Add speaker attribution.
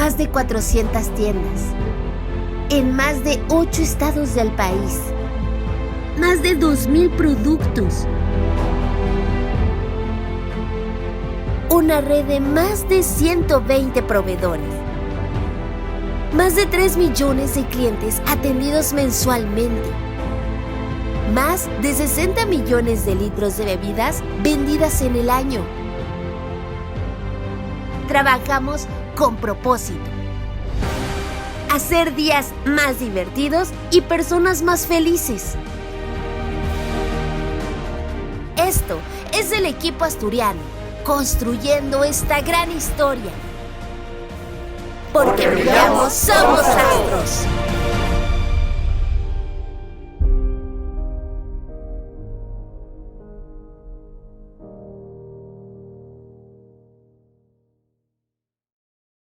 Speaker 1: más de 400 tiendas, en más de 8 estados del país, más de 2,000 productos, una red de más de 120 proveedores, más de 3 millones de clientes atendidos mensualmente, más de 60 millones de litros de bebidas vendidas en el año. Trabajamos con propósito: hacer días más divertidos y personas más felices. Esto es el equipo asturiano, construyendo esta gran historia. Porque brillamos, somos astros.